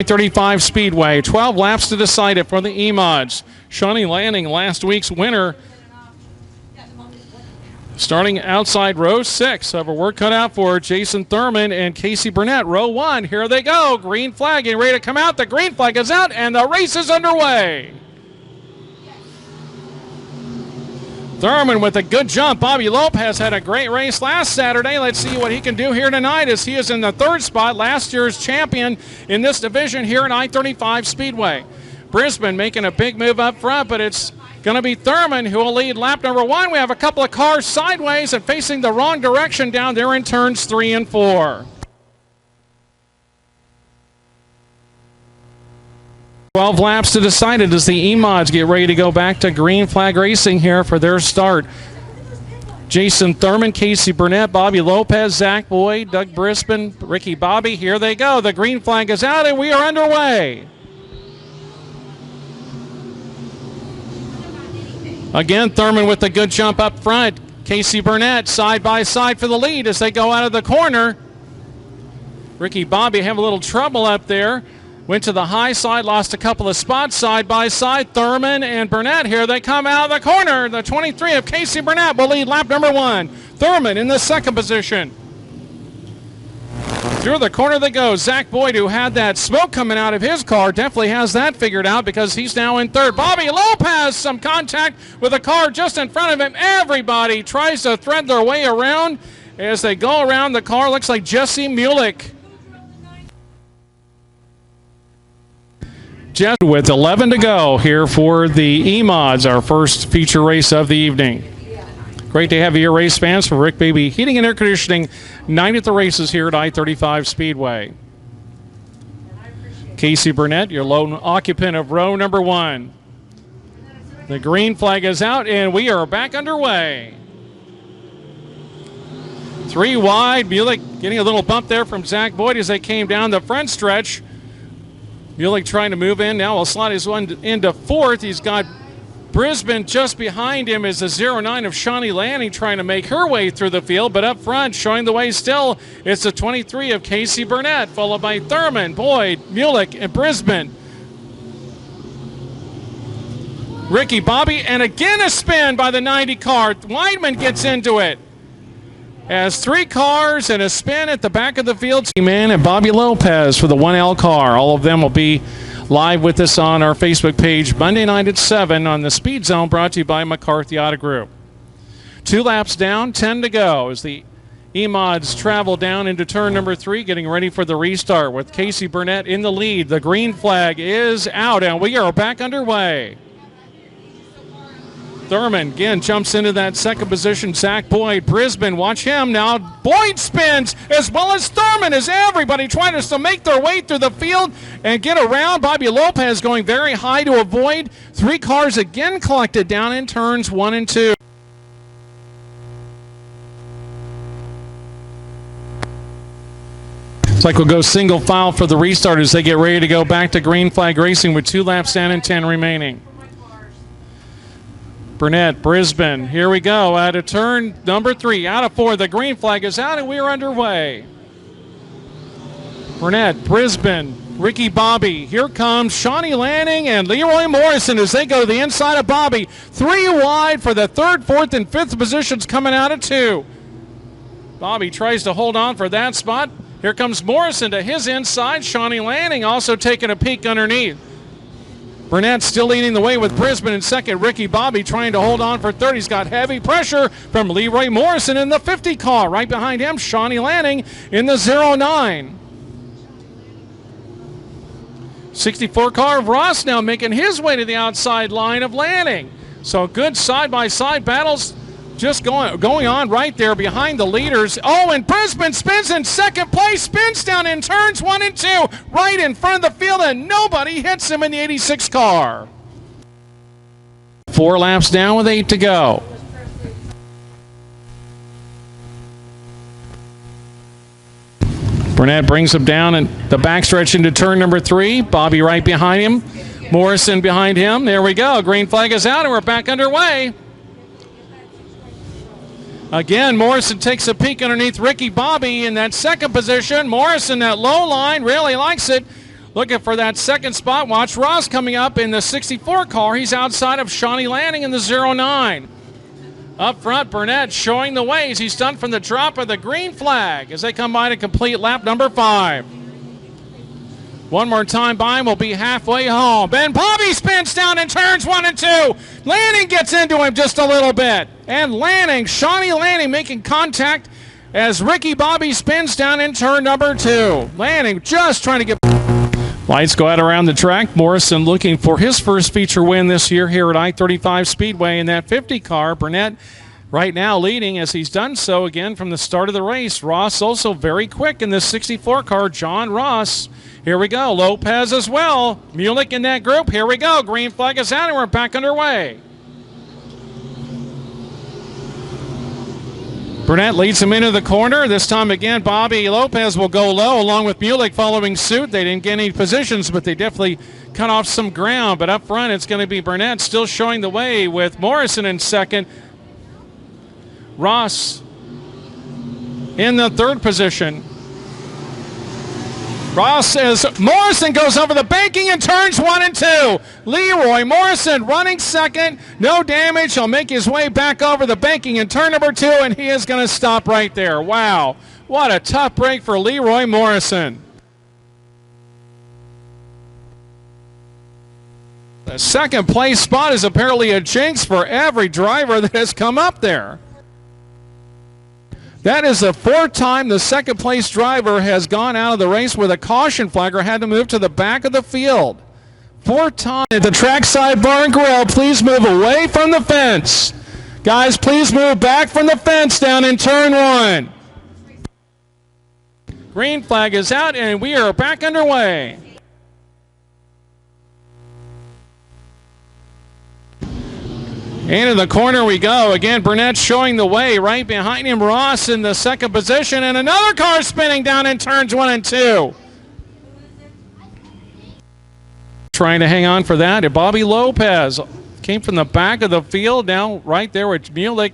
I-35 Speedway. 12 laps to decide it for the E-Mods. Shawnee Lanning, last week's winner. Starting outside row 6. Have a work cut out for Jason Thurman and Casey Burnett. Row 1, here they go. Green flag getting ready to come out. The green flag is out, and the race is underway. Thurman with a good jump. Bobby Lopez had a great race last Saturday. Let's see what he can do here tonight as he is in the 3rd spot, last year's champion in this division here at I-35 Speedway. Brisbane making a big move up front, but it's going to be Thurman who will lead lap number 1. We have a couple of cars sideways and facing the wrong direction down there in turns 3 and 4. 12 laps to decide it as the E-Mods get ready to go back to green flag racing here for their start. Jason Thurman, Casey Burnett, Bobby Lopez, Zach Boyd, Doug Brisbane, Ricky Bobby. Here they go. The green flag is out and we are underway. Again, Thurman with a good jump up front. Casey Burnett side by side for the lead as they go out of the corner. Ricky Bobby having a little trouble up there. Went to the high side, lost a couple of spots side by side. Thurman and Burnett, here they come out of the corner. The 23 of Casey Burnett will lead lap number 1. Thurman in the 2nd position. Through the corner they go. Zach Boyd, who had that smoke coming out of his car, definitely has that figured out because he's now in 3rd. Bobby Lopez, some contact with a car just in front of him. Everybody tries to thread their way around as they go around the car. Looks like Jesse Mulick. Just with 11 to go here for the E-Mods, our first feature race of the evening. Great to have you here, race fans, for Rick Beebe Heating and Air Conditioning. 9 at the races here at I-35 Speedway. Casey Burnett, your lone occupant of row number 1. The green flag is out, and we are back underway. 3 wide. Mulick getting a little bump there from Zach Boyd as they came down the front stretch. Mulick trying to move in. Now will slot his one into 4th. He's got Brisbane just behind him as the 09 of Shawnee Lanning trying to make her way through the field. But up front, showing the way still, it's the 23 of Casey Burnett, followed by Thurman, Boyd, Mulick, and Brisbane. Ricky Bobby, and again a spin by the 90 car. Weidman gets into it. As 3 cars and a spin at the back of the field. Man and Bobby Lopez for the 1L car. All of them will be live with us on our Facebook page Monday night at 7 on the Speed Zone, brought to you by McCarthy Auto Group. 2 laps down, 10 to go as the E-Mods travel down into turn number 3, getting ready for the restart with Casey Burnett in the lead. The green flag is out and we are back underway. Thurman again jumps into that 2nd position. Zach Boyd, Brisbane, watch him now. Boyd spins as well as Thurman as everybody trying to still make their way through the field and get around. Bobby Lopez going very high to avoid. 3 cars again collected down in turns 1 and 2. Looks like we'll go single file for the restart as they get ready to go back to green flag racing with 2 laps down and 10 remaining. Burnett, Brisbane, here we go out of turn number 3. Out of 4, the green flag is out and we are underway. Burnett, Brisbane, Ricky Bobby. Here comes Shawnee Lanning and Leroy Morrison as they go to the inside of Bobby. 3 wide for the 3rd, 4th, and 5th positions coming out of 2. Bobby tries to hold on for that spot. Here comes Morrison to his inside. Shawnee Lanning also taking a peek underneath. Burnett still leading the way with Brisbane in 2nd. Ricky Bobby trying to hold on for 3rd. He's got heavy pressure from Leroy Morrison in the 50 car. Right behind him, Shawnee Lanning in the 09. 64 car of Ross now making his way to the outside line of Lanning. So good side-by-side battles just going on right there behind the leaders. Oh, and Brisbane spins in 2nd place, spins down in turns 1 and 2, right in front of the field, and nobody hits him in the 86 car. 4 laps down with 8 to go. Burnett brings him down in the backstretch into turn number 3. Bobby right behind him. Morrison behind him. There we go. Green flag is out, and we're back underway. Again, Morrison takes a peek underneath Ricky Bobby in that 2nd position. Morrison, that low line, really likes it. looking for that second spot. Watch Ross coming up in the 64 car. He's outside of Shawnee Lanning in the 09. Up front, Burnett showing the ways. He's done from the drop of the green flag as they come by to complete lap number 5. One more time by him, will be halfway home. Ben Bobby spins down in turns 1 and 2. Lanning gets into him just a little bit. And Lanning, Shawnee Lanning making contact as Ricky Bobby spins down in turn number 2. Lanning just trying to get... Lights go out around the track. Morrison looking for his first feature win this year here at I-35 Speedway in that 50 car. Burnett right now leading as he's done so again from the start of the race. Ross also very quick in this 64 car. John Ross. Here we go. Lopez as well. Mulek in that group. Here we go. Green flag is out and we're back underway. Burnett leads him into the corner. This time again, Bobby Lopez will go low along with Mulek following suit. They didn't get any positions, but they definitely cut off some ground. But up front, it's going to be Burnett still showing the way with Morrison in second. Ross in the third position. Ross as Morrison goes over the banking and turns 1 and 2. Leroy Morrison running second. No damage. He'll make his way back over the banking in turn number 2, and he is going to stop right there. Wow. What a tough break for Leroy Morrison. The second place spot is apparently a jinx for every driver that has come up there. That is the 4th time the second place driver has gone out of the race with a caution flag or had to move to the back of the field. 4th time at the trackside bar and grill. Please move away from the fence. Guys, please move back from the fence down in turn 1. Green flag is out and we are back underway. Into the corner we go. Again, Burnett showing the way. Right behind him, Ross in the second position. And another car spinning down in turns 1 and 2. Trying to hang on for that. And Bobby Lopez came from the back of the field. Now right there with Mulek.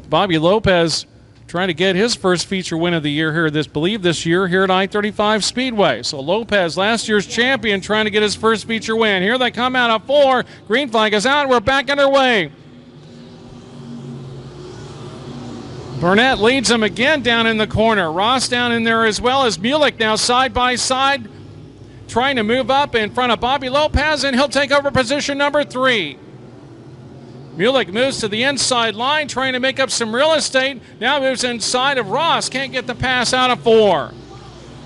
Bobby Lopez trying to get his first feature win of the year here, this year here at I-35 Speedway. So Lopez, last year's champion, trying to get his first feature win. Here they come out of 4. Green flag is out. We're back underway. Burnett leads him again down in the corner. Ross down in there as well as Mulek now side by side, trying to move up in front of Bobby Lopez, and he'll take over position number 3. Mulek moves to the inside line, trying to make up some real estate. Now moves inside of Ross. Can't get the pass out of 4.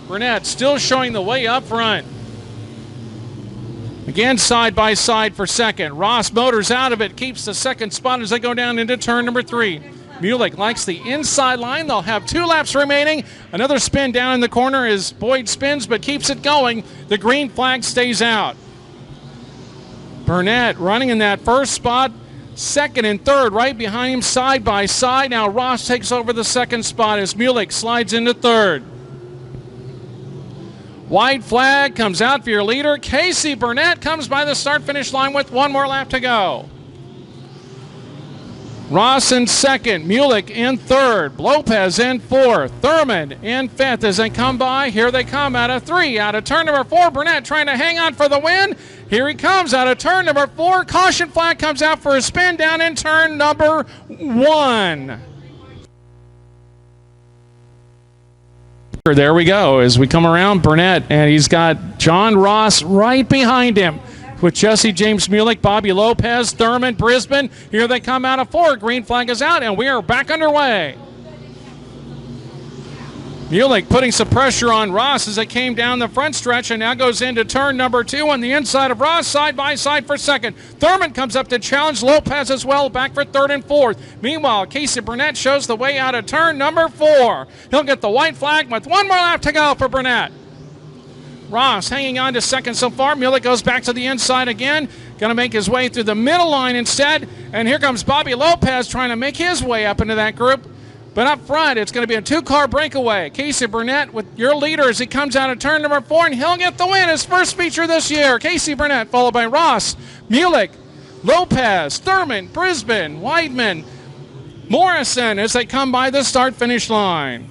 Burnett still showing the way up front. Again, side by side for second. Ross motors out of it, keeps the second spot as they go down into turn number 3. Mulek likes the inside line. They'll have 2 laps remaining. Another spin down in the corner as Boyd spins but keeps it going. The green flag stays out. Burnett running in that first spot. Second and third right behind him side by side. Now Ross takes over the second spot as Mulek slides into third. White flag comes out for your leader. Casey Burnett comes by the start-finish line with 1 more lap to go. Ross in second, Mulek in third, Lopez in fourth, Thurman in fifth as they come by. Here they come out of 3, out of turn number 4. Burnett trying to hang on for the win. Here he comes out of turn number 4. Caution flag comes out for a spin down in turn number 1. There we go as we come around Burnett, and he's got John Ross right behind him with Jesse James Mulek, Bobby Lopez, Thurman, Brisbane. Here they come out of 4. Green flag is out, and we are back underway. Mulek putting some pressure on Ross as they came down the front stretch and now goes into turn number 2 on the inside of Ross, side by side for second. Thurman comes up to challenge Lopez as well, back for third and fourth. Meanwhile, Casey Burnett shows the way out of turn number 4. He'll get the white flag with 1 more lap to go for Burnett. Ross hanging on to second so far. Mulek goes back to the inside again. Going to make his way through the middle line instead. And here comes Bobby Lopez trying to make his way up into that group. But up front, it's going to be a 2-car breakaway. Casey Burnett with your leader as he comes out of turn number 4, and he'll get the win, his first feature this year. Casey Burnett, followed by Ross, Mulek, Lopez, Thurman, Brisbane, Weidman, Morrison as they come by the start-finish line.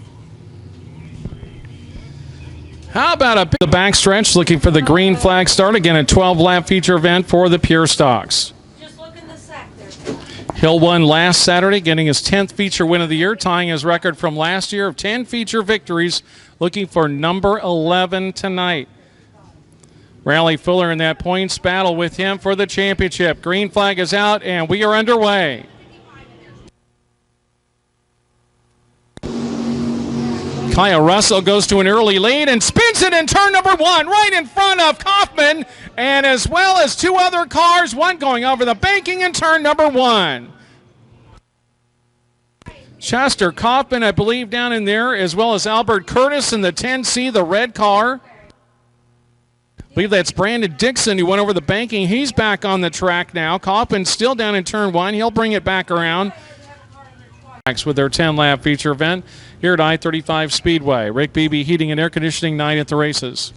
How about the backstretch looking for the green flag start? Again, a 12-lap feature event for the Pure Stocks. Just look in the sack there. Hill won last Saturday, getting his 10th feature win of the year, tying his record from last year of 10 feature victories, looking for number 11 tonight. Riley Fuller in that points battle with him for the championship. Green flag is out, and we are underway. Kyle Russell goes to an early lead and spins it in turn number 1 right in front of Kaufman, and as well as 2 other cars, one going over the banking in turn number 1. Chester Kaufman, I believe, down in there, as well as Albert Curtis in the 10C, the red car. I believe that's Brandon Dixon who went over the banking. He's back on the track now. Kaufman still down in turn 1. He'll bring it back around with their 10-lap feature event here at I-35 Speedway. Rick Beebe Heating and Air Conditioning night at the races.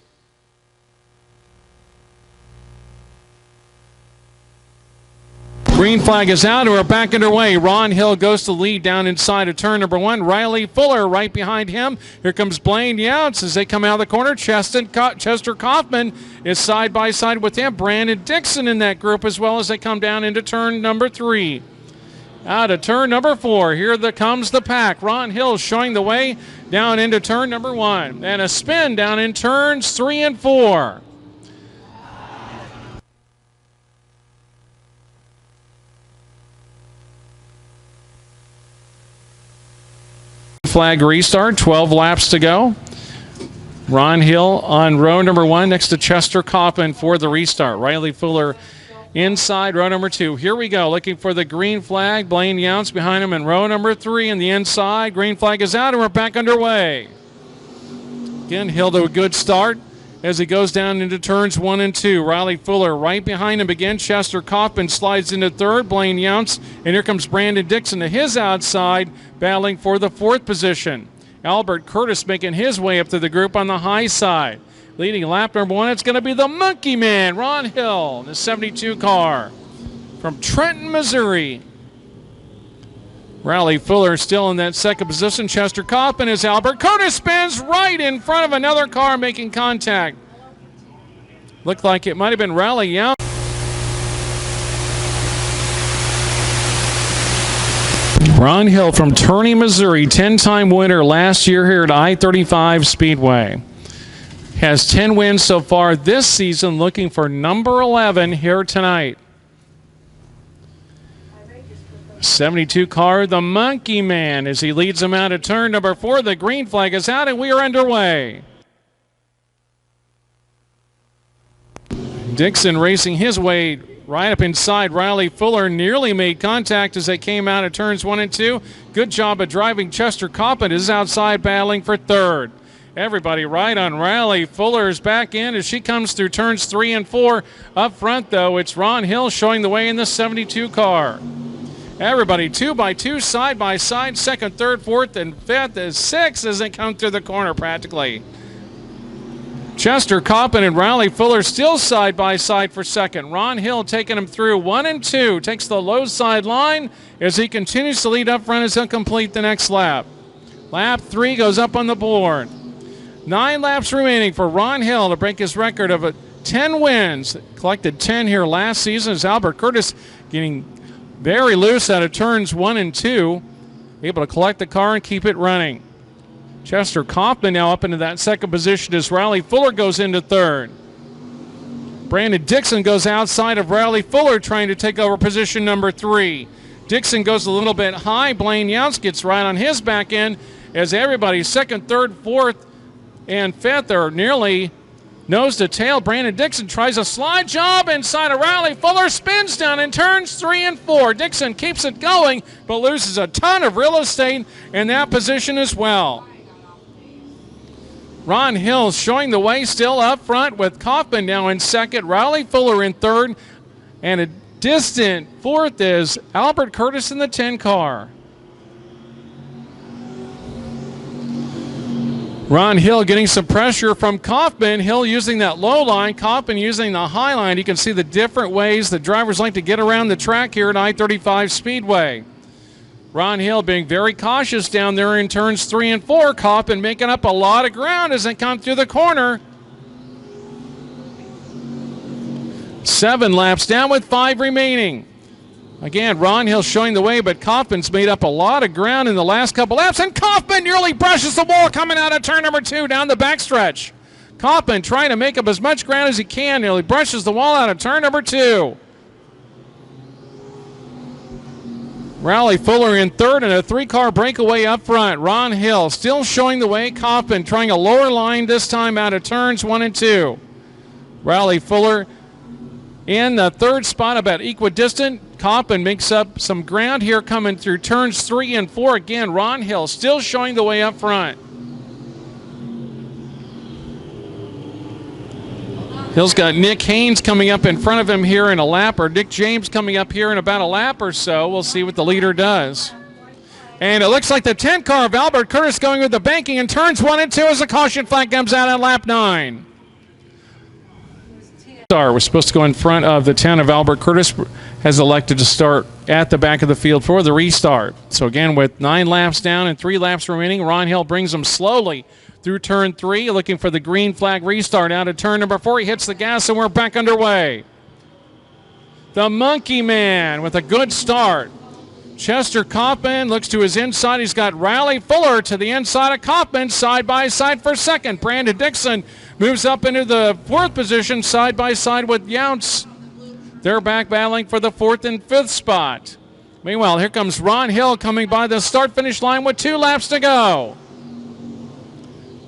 Green flag is out and we're back underway. Ron Hill goes to lead down inside of turn number 1. Riley Fuller right behind him. Here comes Blaine Younts as they come out of the corner. Chester Kaufman is side by side with him. Brandon Dixon in that group as well as they come down into turn number 3. Out of turn number 4, here comes the pack. Ron Hill showing the way down into turn number 1. And a spin down in turns 3 and 4. Flag restart, 12 laps to go. Ron Hill on row number 1 next to Chester Kaufman for the restart. Riley Fuller inside row number 2. Here we go, looking for the green flag. Blaine Younts behind him in row number 3 in the inside. Green flag is out and we're back underway. Again, Hill to a good start as he goes down into turns 1 and 2. Riley Fuller right behind him again. Chester Kaufman slides into third. Blaine Younts, and here comes Brandon Dixon to his outside, battling for the 4th position. Albert Curtis making his way up to the group on the high side. Leading lap number 1, it's going to be the Monkey Man, Ron Hill, the 72 car from Trenton, Missouri. Riley Fuller still in that 2nd position. Chester Kaufman as Albert Curtis spins right in front of another car making contact. Looked like it might have been Riley Young. Ron Hill from Turney, Missouri, 10-time winner last year here at I-35 Speedway. Has 10 wins so far this season, looking for number 11 here tonight. 72 car, the Monkey Man, as he leads them out of turn number 4. The green flag is out and we are underway. Dixon racing his way right up inside Riley Fuller. Nearly made contact as they came out of turns 1 and 2. Good job of driving. Chester Kaufman is outside battling for 3rd. Everybody right on Riley Fuller's back end as she comes through turns 3 and 4. Up front, though, it's Ron Hill showing the way in the 72 car. Everybody 2 by 2, side by side, 2nd, 3rd, 4th, and 5th is 6th as they come through the corner practically. Chester Kaufman and Riley Fuller still side by side for 2nd. Ron Hill taking him through 1 and 2, takes the low side line as he continues to lead up front as he'll complete the next lap. Lap 3 goes up on the board. 9 laps remaining for Ron Hill to break his record of 10 wins. Collected 10 here last season as Albert Curtis getting very loose out of turns 1 and 2. Able to collect the car and keep it running. Chester Kaufman now up into that 2nd position as Riley Fuller goes into 3rd. Brandon Dixon goes outside of Riley Fuller trying to take over position number 3. Dixon goes a little bit high. Blaine Younts gets right on his back end as everybody 2nd, 3rd, 4th, and 5th are nearly nose to tail. Brandon Dixon tries a slide job inside of Riley Fuller, spins down in turns 3 and 4. Dixon keeps it going, but loses a ton of real estate in that position as well. Ron Hill showing the way still up front with Kaufman now in 2nd, Riley Fuller in 3rd, and a distant 4th is Albert Curtis in the 10 car. Ron Hill getting some pressure from Kaufman. Hill using that low line, Kaufman using the high line. You can see the different ways the drivers like to get around the track here at I-35 Speedway. Ron Hill being very cautious down there in turns 3 and 4. Kaufman making up a lot of ground as they come through the corner. 7 laps down with 5 remaining. Again, Ron Hill showing the way, but Kaufman's made up a lot of ground in the last couple laps, and Kaufman nearly brushes the wall coming out of turn number 2 down the backstretch. Kaufman trying to make up as much ground as he can, nearly brushes the wall out of turn number 2. Riley Fuller in third and a 3-car breakaway up front. Ron Hill still showing the way. Kaufman trying a lower line this time out of turns 1 and 2. Riley Fuller in the third spot, about equidistant. Kaufman makes up some ground here coming through turns 3 and 4. Again, Ron Hill still showing the way up front. Hill's got Nick Haynes coming up in front of him here in a lap, or Nick James coming up here in about a lap or so. We'll see what the leader does. And it looks like the 10 car of Albert Curtis going with the banking in turns 1 and 2 as the caution flag comes out on lap 9. Star was supposed to go in front of the 10 of Albert Curtis, has elected to start at the back of the field for the restart. So again, with 9 laps down and 3 laps remaining, Ron Hill brings them slowly through turn 3, looking for the green flag restart. Out of turn number 4, he hits the gas, and we're back underway. The Monkey Man with a good start. Chester Kaufman looks to his inside. He's got Riley Fuller to the inside of Kaufman, side by side for second. Brandon Dixon moves up into the 4th position, side by side with Younts. They're back battling for the 4th and 5th spot. Meanwhile, here comes Ron Hill coming by the start-finish line with 2 laps to go.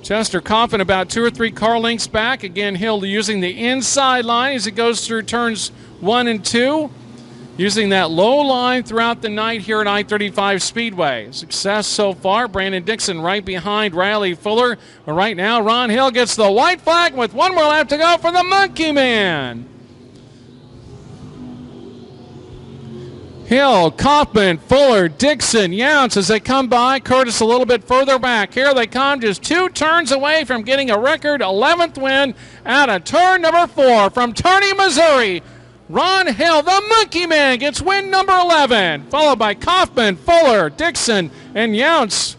Chester Kaufman about 2 or 3 car lengths back. Again, Hill using the inside line as it goes through turns 1 and 2. Using that low line throughout the night here at I-35 Speedway. Success so far. Brandon Dixon right behind Riley Fuller. But right now, Ron Hill gets the white flag with 1 more lap to go for the Monkey Man. Hill, Kaufman, Fuller, Dixon, Younts as they come by. Curtis a little bit further back. Here they come, just 2 turns away from getting a record 11th win out of turn number 4 from Kearney, Missouri. Ron Hill, the Monkey Man, gets win number 11, followed by Kaufman, Fuller, Dixon, and Younts.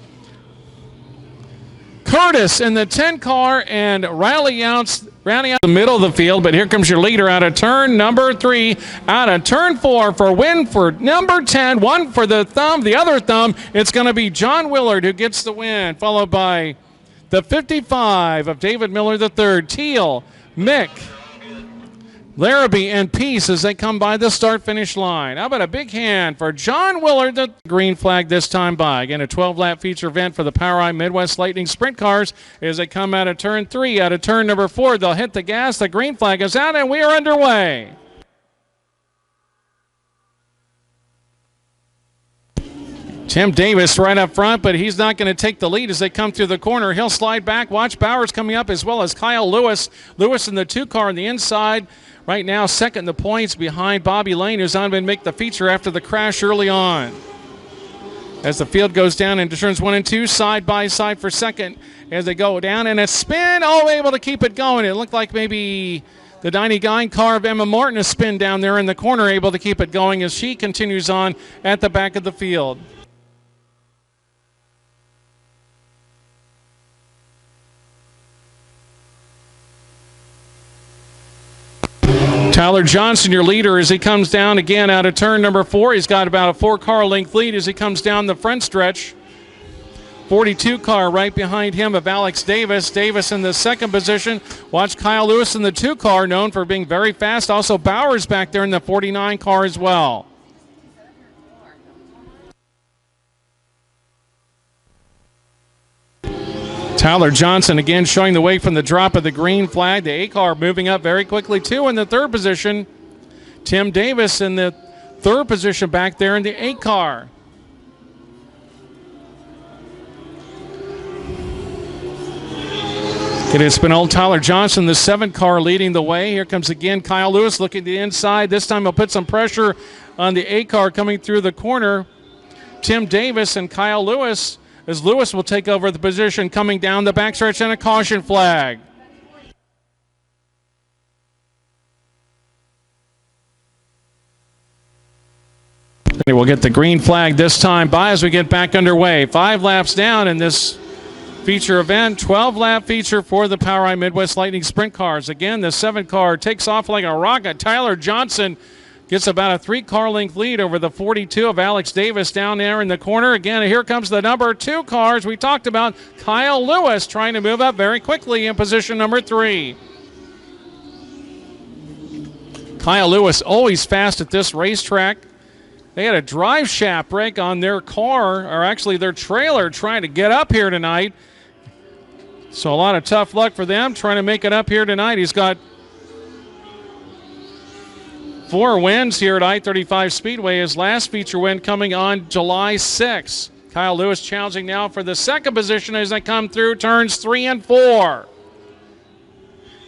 Curtis in the 10 car and Riley Younts rounding out the middle of the field, but here comes your leader out of turn number 3, out of turn 4 for win for number 10, 1 for the thumb, the other thumb. It's going to be John Willard who gets the win, followed by the 55 of David Miller III, Teal, Mick, Larrabee, and Peace as they come by the start-finish line. How about a big hand for John Willard, the green flag this time by. Again, a 12-lap feature event for the POWRi Midwest Lightning Sprint cars as they come out of turn 3. Out of turn number 4, they'll hit the gas. The green flag is out, and we are underway. Tim Davis right up front, but he's not going to take the lead as they come through the corner. He'll slide back. Watch Bowers coming up as well as Kyle Lewis. Lewis in the 2 car on the inside. Right now, second in the points behind Bobby Lane, who's on to make the feature after the crash early on. As the field goes down into turns 1 and 2, side by side for second as they go down. And a spin, able to keep it going. It looked like maybe the 99 car of Emma Morton, a spin down there in the corner, able to keep it going as she continues on at the back of the field. Tyler Johnson, your leader, as he comes down again out of turn number 4. He's got about a 4-car length lead as he comes down the front stretch. 42 car right behind him of Alex Davis. Davis in the 2nd position. Watch Kyle Lewis in the 2 car, known for being very fast. Also Bowers back there in the 49 car as well. Tyler Johnson again showing the way from the drop of the green flag. The 8 car moving up very quickly too in the 3rd position. Tim Davis in the 3rd position back there in the 8 car. It's been old Tyler Johnson, the 7 car leading the way. Here comes again Kyle Lewis looking to the inside. This time he'll put some pressure on the 8 car coming through the corner. Tim Davis and Kyle Lewis, as Lewis will take over the position coming down the backstretch, and a caution flag. We'll get the green flag this time by as we get back underway. 5 laps down in this feature event. 12-lap feature for the POWRi Midwest Lightning Sprint cars. Again, the 7 car takes off like a rocket. Tyler Johnson gets about a 3-car length lead over the 42 of Alex Davis down there in the corner. Again, here comes the number 2 cars we talked about. Kyle Lewis trying to move up very quickly in position number 3. Kyle Lewis always fast at this racetrack. They had a drive shaft break on their car, or actually their trailer, trying to get up here tonight. So a lot of tough luck for them trying to make it up here tonight. He's got 4 wins here at I-35 Speedway. His last feature win coming on July 6th. Kyle Lewis challenging now for the 2nd position as they come through turns 3 and 4.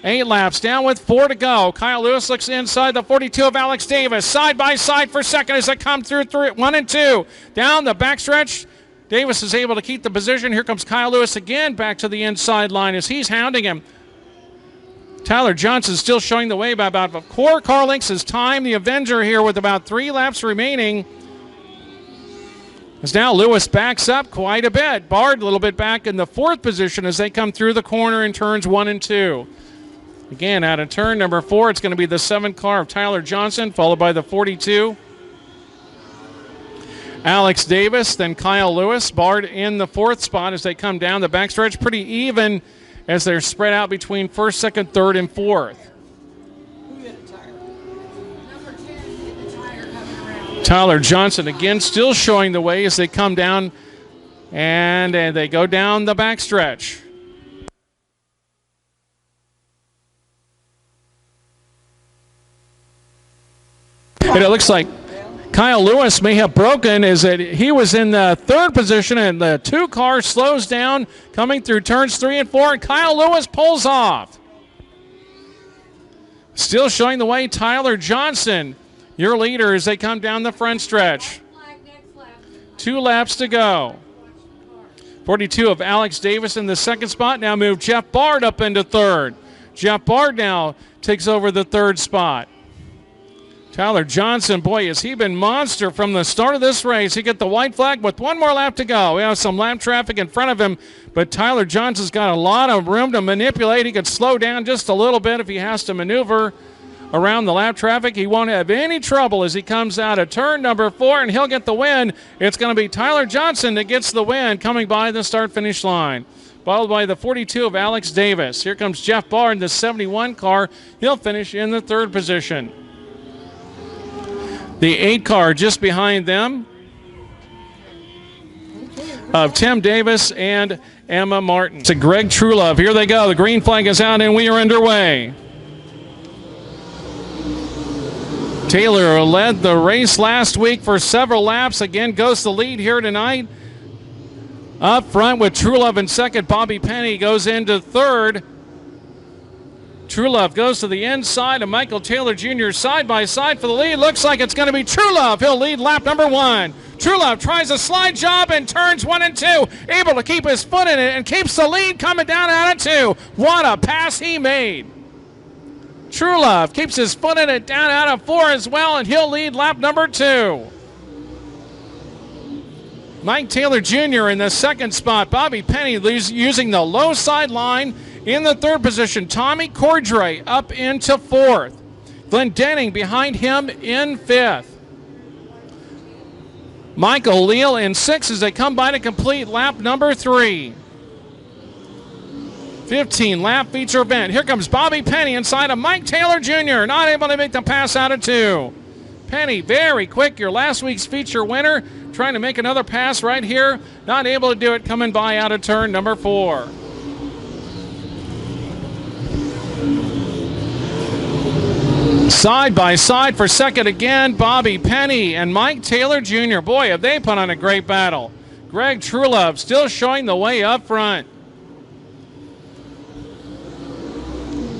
8 laps down with 4 to go. Kyle Lewis looks inside the 42 of Alex Davis. Side by side for 2nd as they come through 1 and 2. Down the backstretch. Davis is able to keep the position. Here comes Kyle Lewis again back to the inside line as he's hounding him. Tyler Johnson still showing the way by about 4 car lengths as time. The Avenger here with about 3 laps remaining. As now Lewis backs up quite a bit. Bard a little bit back in the 4th position as they come through the corner in turns 1 and 2. Again, out of turn number 4, it's going to be the 7 car of Tyler Johnson, followed by the 42. Alex Davis, then Kyle Lewis. Bard in the 4th spot as they come down the backstretch. Pretty even as they're spread out between 1st, 2nd, 3rd, and 4th. Tyler Johnson again still showing the way as they come down and they go down the backstretch. And it looks like Kyle Lewis may have broken as he was in the 3rd position and the 2 car slows down coming through turns 3 and 4 and Kyle Lewis pulls off. Still showing the way Tyler Johnson, your leader as they come down the front stretch. 2 laps to go. 42 of Alex Davis in the 2nd spot. Now move Jeff Bard up into 3rd. Jeff Bard now takes over the 3rd spot. Tyler Johnson, boy, has he been monster from the start of this race. He get the white flag with 1 more lap to go. We have some lap traffic in front of him, but Tyler Johnson's got a lot of room to manipulate. He could slow down just a little bit if he has to maneuver around the lap traffic. He won't have any trouble as he comes out of turn number 4, and he'll get the win. It's going to be Tyler Johnson that gets the win coming by the start-finish line, followed by the 42 of Alex Davis. Here comes Jeff Bard in the 71 car. He'll finish in the 3rd position. The 8 car just behind them of Tim Davis and Emma Martin. To Greg Trulove. Here they go. The green flag is out and we are underway. Taylor led the race last week for several laps. Again, goes the lead here tonight. Up front with Trulove in 2nd. Bobby Penny goes into 3rd. Trulove goes to the inside of Michael Taylor Jr. side by side for the lead. Looks like it's going to be Trulove. He'll lead lap number 1. Trulove tries a slide job in turns 1 and 2. Able to keep his foot in it and keeps the lead coming down out of 2. What a pass he made. Trulove keeps his foot in it down out of 4 as well, and he'll lead lap number 2. Mike Taylor Jr. in the 2nd spot. Bobby Penny using the low side line. In the 3rd position, Tommy Cordray up into 4th. Glenn Denning behind him in 5th. Michael Leal in 6th as they come by to complete lap number 3. 15-lap feature event. Here comes Bobby Penny inside of Mike Taylor Jr. Not able to make the pass out of 2. Penny very quick, your last week's feature winner. Trying to make another pass right here. Not able to do it coming by out of turn number 4. Side by side for 2nd again, Bobby Penny and Mike Taylor Jr. Boy, have they put on a great battle. Greg Trulove still showing the way up front.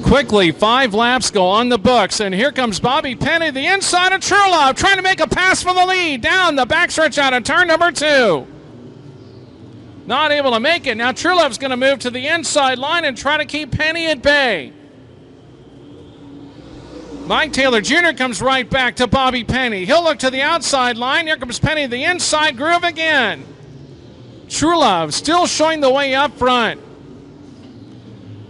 Quickly, 5 laps go on the books, and here comes Bobby Penny, the inside of Trulove, trying to make a pass for the lead. Down the backstretch out of turn number 2. Not able to make it. Now Trulove's going to move to the inside line and try to keep Penny at bay. Mike Taylor Jr. comes right back to Bobby Penny. He'll look to the outside line. Here comes Penny, the inside groove again. True Love still showing the way up front.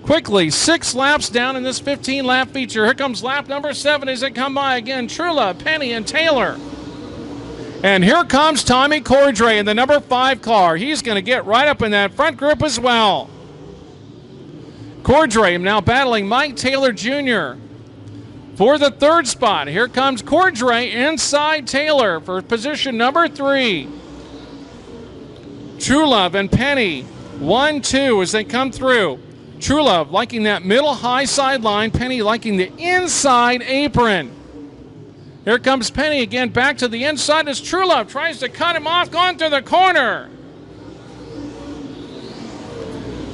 Quickly, 6 laps down in this 15-lap feature. Here comes lap number 7 as they come by again. True Love, Penny, and Taylor. And here comes Tommy Cordray in the number 5 car. He's going to get right up in that front group as well. Cordray now battling Mike Taylor Jr. for the 3rd spot. Here comes Cordray inside Taylor for position number 3. True Love and Penny, 1-2 as they come through. True Love liking that middle high side line. Penny liking the inside apron. Here comes Penny again back to the inside as True Love tries to cut him off, going through the corner.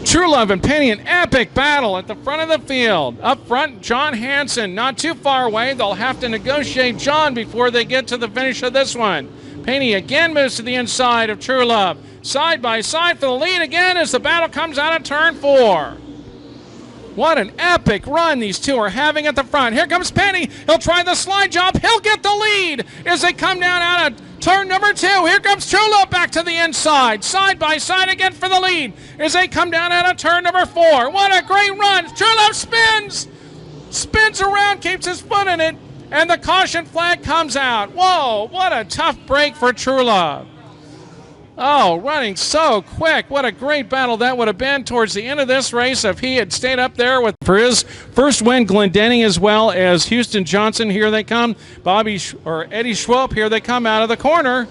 True Love and Penny, an epic battle at the front of the field. Up front, John Hansen, not too far away. They'll have to negotiate John before they get to the finish of this one. Penny again moves to the inside of True Love. Side by side for the lead again as the battle comes out of turn 4. What an epic run these two are having at the front. Here comes Penny. He'll try the slide job. He'll get the lead as they come down out of turn number 2. Here comes True Love back to the inside. Side by side again for the lead as they come down out of turn number 4. What a great run. True Love spins. Spins around, keeps his foot in it, and the caution flag comes out. Whoa, what a tough break for True Love. Oh, running so quick. What a great battle that would have been towards the end of this race if he had stayed up there with for his first win. Glendenning as well as Houston Johnson. Here they come. Eddie Schwalp. Here they come out of the corner.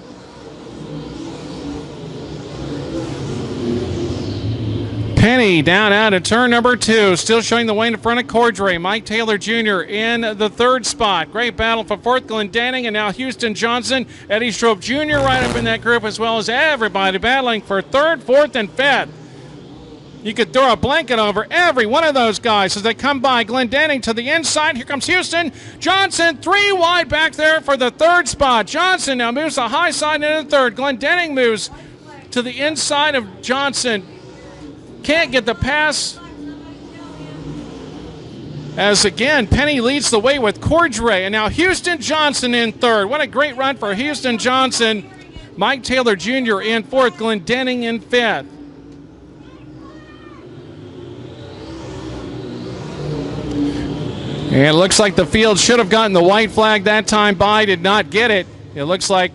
Penny down out of turn number 2, still showing the way in front of Cordray. Mike Taylor Jr. in the 3rd spot. Great battle for 4th, Glendenning, and now Houston Johnson. Eddie Schroep Jr. right up in that group, as well as everybody battling for 3rd, 4th, and 5th. You could throw a blanket over every one of those guys as they come by. Glendenning to the inside. Here comes Houston Johnson, 3 wide back there for the 3rd spot. Johnson now moves the high side into the 3rd. Glendenning moves to the inside of Johnson. Can't get the pass. As again, Penny leads the way with Cordray. And now Houston Johnson in 3rd. What a great run for Houston Johnson. Mike Taylor Jr. in 4th. Glendenning in 5th. And it looks like the field should have gotten the white flag that time by. Did not get it. It looks like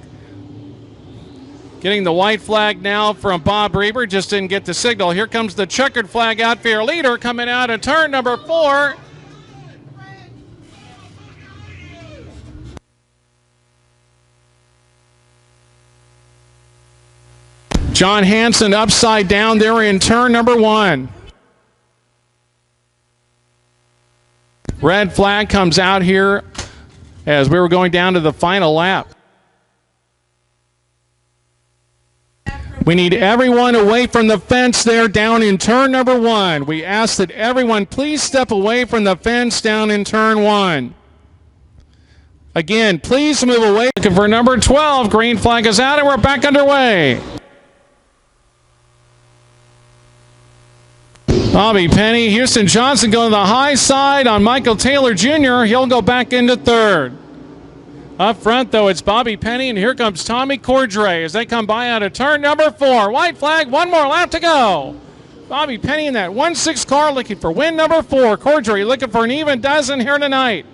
getting the white flag now from Bob Reber. Just didn't get the signal. Here comes the checkered flag out for your leader coming out of turn number 4. John Hansen upside down there in turn number 1. Red flag comes out here as we were going down to the final lap. We need everyone away from the fence there down in turn number 1. We ask that everyone please step away from the fence down in turn 1. Again, please move away. Looking for number 12. Green flag is out and we're back underway. Bobby Penny, Houston Johnson going to the high side on Michael Taylor Jr. He'll go back into 3rd. Up front, though, it's Bobby Penny, and here comes Tommy Cordray as they come by out of turn number 4. White flag, 1 more lap to go. Bobby Penny in that 1-6 car looking for win number 4. Cordray looking for an even dozen here tonight.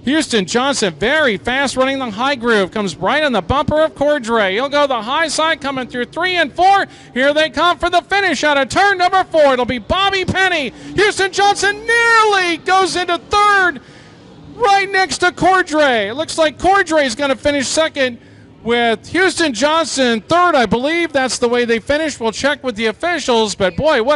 Houston Johnson very fast running the high groove. Comes right on the bumper of Cordray. He'll go the high side coming through 3 and 4. Here they come for the finish out of turn number 4. It'll be Bobby Penny. Houston Johnson nearly goes into 3rd. Right next to Cordray. It looks like Cordray is going to finish 2nd with Houston Johnson 3rd. I believe that's the way they finished. We'll check with the officials, but boy, what